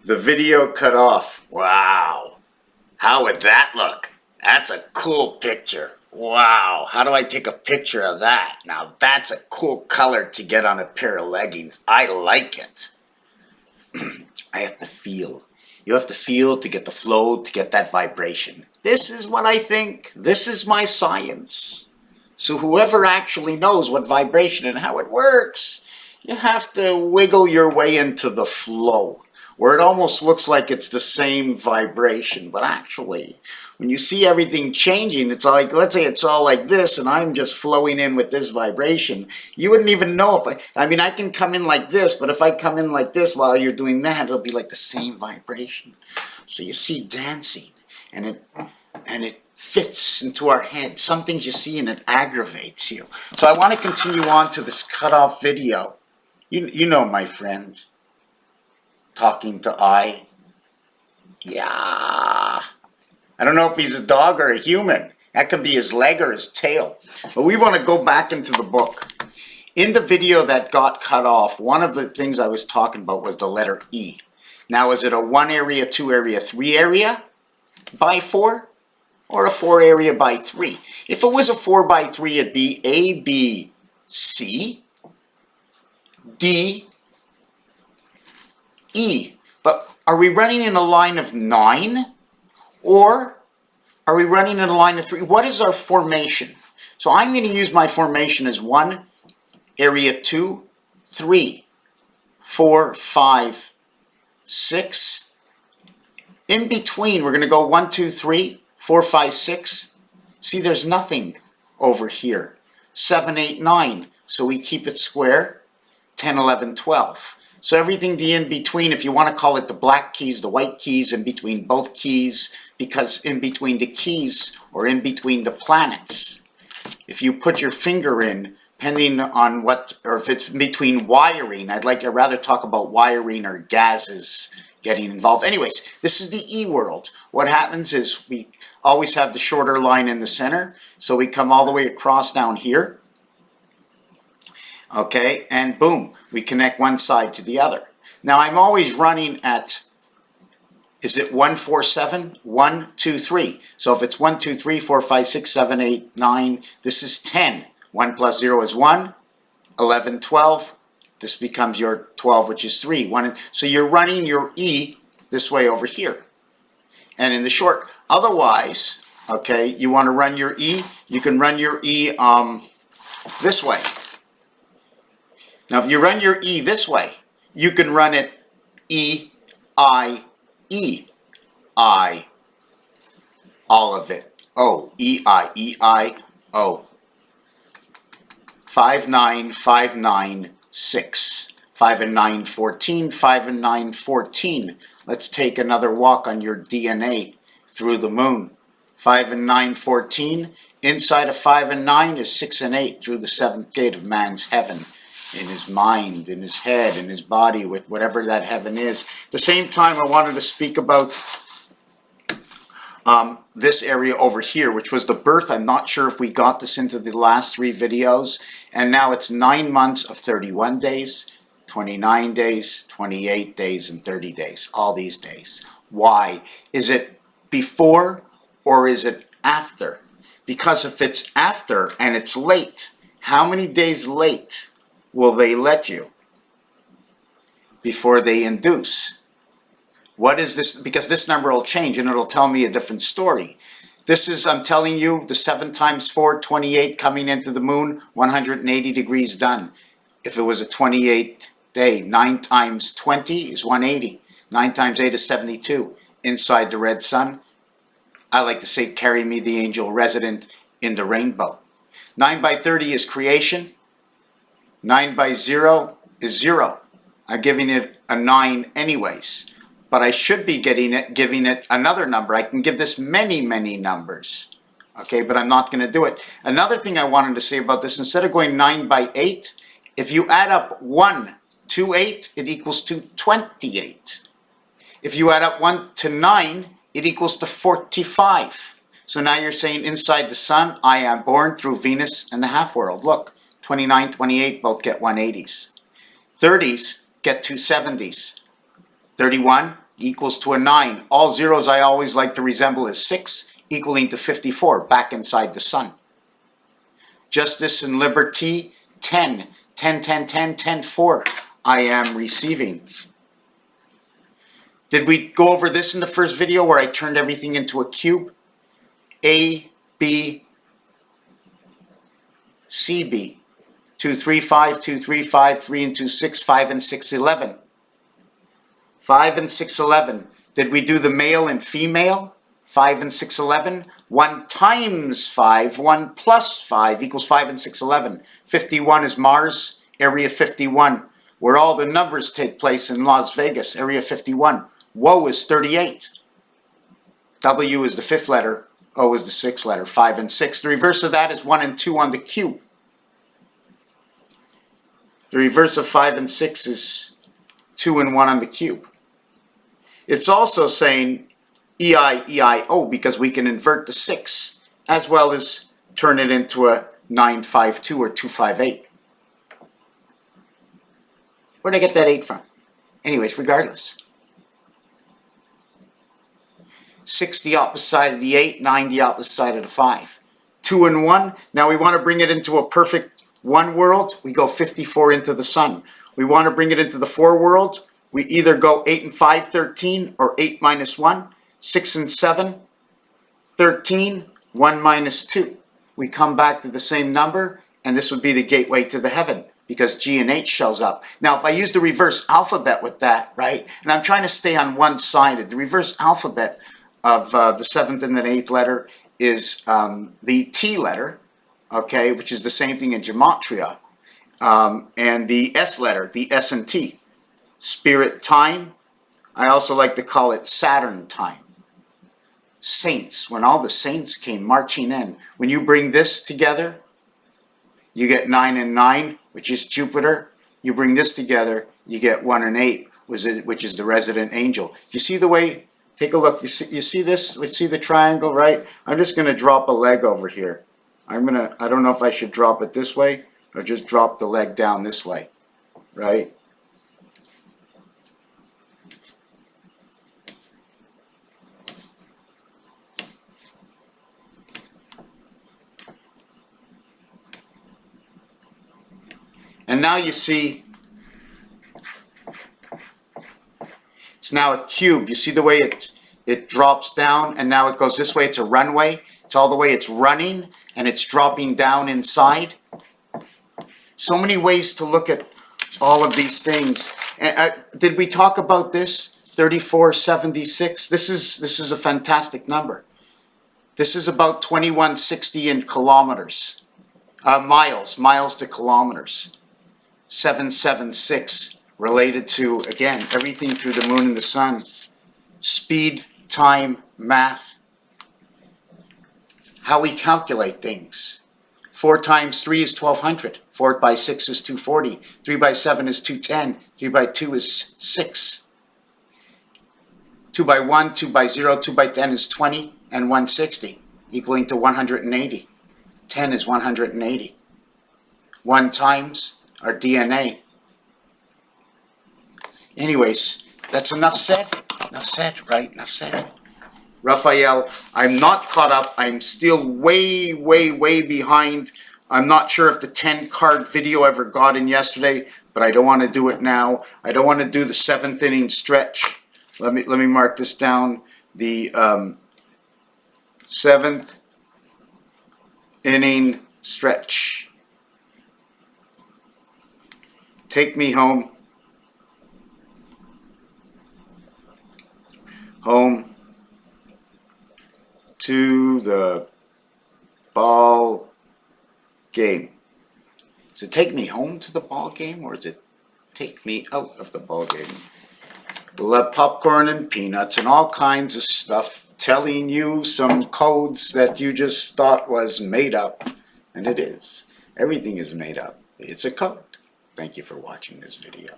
The video cut off. Wow. How would that look? That's a cool picture. Wow. How do I take a picture of that? Now that's a cool color to get on a pair of leggings. I like it. I have to feel. You have to feel to get the flow, to get that vibration. This is what I think. This is my science. So whoever actually knows what vibration and how it works, you have to wiggle your way into the flow, where it almost looks like it's the same vibration, but actually, when you see everything changing, it's like, let's say it's all like this, and I'm just flowing in with this vibration. You wouldn't even know if I mean, I can come in like this, but if I come in like this while you're doing that, it'll be like the same vibration. So you see dancing, and it fits into our head. Some things you see and it aggravates you. So I want to continue on to this cut-off video. You know my friend, talking to I. Yeah. I don't know if he's a dog or a human. That could be his leg or his tail. But we want to go back into the book. In the video that got cut off, one of the things I was talking about was the letter E. Now, is it a 1 area, 2 area, 3 area by 4? Or a 4 area by 3? If it was a 4 by 3, it'd be A, B, C, D, E. But are we running in a line of 9? Or are we running in a line of 3? What is our formation? So I'm going to use my formation as 1, area 2, 3, 4, 5, 6. In between, we're going to go 1, 2, 3, 4, 5, 6. See, there's nothing over here. 7, 8, 9. So we keep it square. 10, 11, 12. So everything in between, if you want to call it the black keys, the white keys, in between both keys, because in between the keys or in between the planets, if you put your finger in, depending on what, or if it's between wiring, I'd rather talk about wiring or gases getting involved. Anyways, this is the E world. What happens is we always have the shorter line in the center, so we come all the way across down here. Okay, and boom, we connect one side to the other. Now I'm always running at, is it 1, 4, 7? 1, 2, 3. So if it's 1, 2, 3, 4, 5, 6, 7, 8, 9, this is 10. 1 plus 0 is 1. 11, 12. This becomes your 12, which is 3. So you're running your E this way over here. And in the short, otherwise, okay, you want to run your E, you can run your E this way. Now, if you run your E this way, you can run it E, I, E, I, all of it. O, E, I, O. 5, 9, 5, 9, 6. 5 and 9, 14. 5 and 9, 14. Let's take another walk on your DNA through the moon. 5 and 9, 14. Inside of 5 and 9 is 6 and 8 through the 7th gate of man's heaven. In his mind, in his head, in his body, with whatever that heaven is. At the same time, I wanted to speak about this area over here, which was the birth. I'm not sure if we got this into the last 3 videos. And now it's 9 months of 31 days, 29 days, 28 days, and 30 days. All these days. Why? Is it before or is it after? Because if it's after and it's late, how many days late will they let you before they induce? What is this? Because this number will change and it'll tell me a different story. This is, I'm telling you, the 7 times 4, 28 coming into the moon, 180 degrees done. If it was a 28 day, 9 times 20 is 180. 9 times 8 is 72. Inside the red sun, I like to say, carry me the angel resident in the rainbow. 9 by 30 is creation. 9 by 0 is 0. I'm giving it a 9 anyways. But I should be giving it another number. I can give this many, many numbers. Okay, but I'm not going to do it. Another thing I wanted to say about this, instead of going 9 by 8, if you add up 1 to 8, it equals to 28. If you add up 1 to 9, it equals to 45. So now you're saying inside the sun, I am born through Venus and the half world. Look. 29, 28 both get 180s. 30s get 270s. 31, equals to a 9. All zeros I always like to resemble is 6, equaling to 54, back inside the sun. Justice and liberty, 10. 10, 10, 10, 10, 4. I am receiving. Did we go over this in the first video where I turned everything into a cube? A, B, C, B. 2, 3, 5, 2, 3, 5, 3 and 2, 6, 5 and 6, 11. 5 and 6, 11. Did we do the male and female? 5 and 6, 11. 1 times 5, 1 plus 5 equals 5 and 6, 11. 51 is Mars, Area 51, where all the numbers take place in Las Vegas, Area 51. Woe is 38. W is the 5th letter. O is the 6th letter. 5 and 6. The reverse of that is 1 and 2 on the cube. The reverse of 5 and 6 is 2 and 1 on the cube. It's also saying E-I-E-I-O because we can invert the 6 as well as turn it into a 952 or 258. Where'd I get that 8 from? Anyways, regardless. 6 the opposite side of the 8, 9 the opposite side of the 5. 2 and 1. Now we want to bring it into a perfect 1 world. We go 54 into the sun. We want to bring it into the 4 world. We either go 8 and 5, 13, or 8 minus 1. 6 and 7, 13, 1 minus 2. We come back to the same number, and this would be the gateway to the heaven because G and H shows up. Now, if I use the reverse alphabet with that, right, and I'm trying to stay on one-sided, the reverse alphabet of the 7th and the 8th letter is the T letter, okay, which is the same thing in gematria, and the S letter, the S and T. Spirit time, I also like to call it Saturn time. Saints, when all the saints came marching in. When you bring this together, you get 9 and 9, which is Jupiter. You bring this together, you get 1 and 8, which is the resident angel. You see the way, take a look, you see this, you see the triangle, right? I'm just going to drop a leg over here. I don't know if I should drop it this way or just drop the leg down this way, right? And now you see, it's now a cube. You see the way it drops down and now it goes this way. It's a runway. It's all the way it's running and it's dropping down inside. So many ways to look at all of these things. Did we talk about this? 3476. This is a fantastic number. This is about 2160 in kilometers. Miles to kilometers. 776 related to, again, everything through the moon and the sun. Speed, time, math. How we calculate things. 4 times 3 is 1200. 4 by 6 is 240. 3 by 7 is 210. 3 by 2 is 6. 2 by 1, 2 by 0, 2 by 10 is 20 and 160, equaling to 180. 10 is 180. 1 times our DNA. Anyways, that's enough said. Enough said, right? Enough said. Raphael, I'm not caught up. I'm still way behind. I'm not sure if the 10-card video ever got in yesterday, but I don't want to do it now. I don't want to do the 7th inning stretch. Let me mark this down. The 7th inning stretch. Take me home. Home to the ball game. Is it take me home to the ball game or is it take me out of the ball game? We'll have popcorn and peanuts and all kinds of stuff telling you some codes that you just thought was made up. And it is. Everything is made up. It's a code. Thank you for watching this video.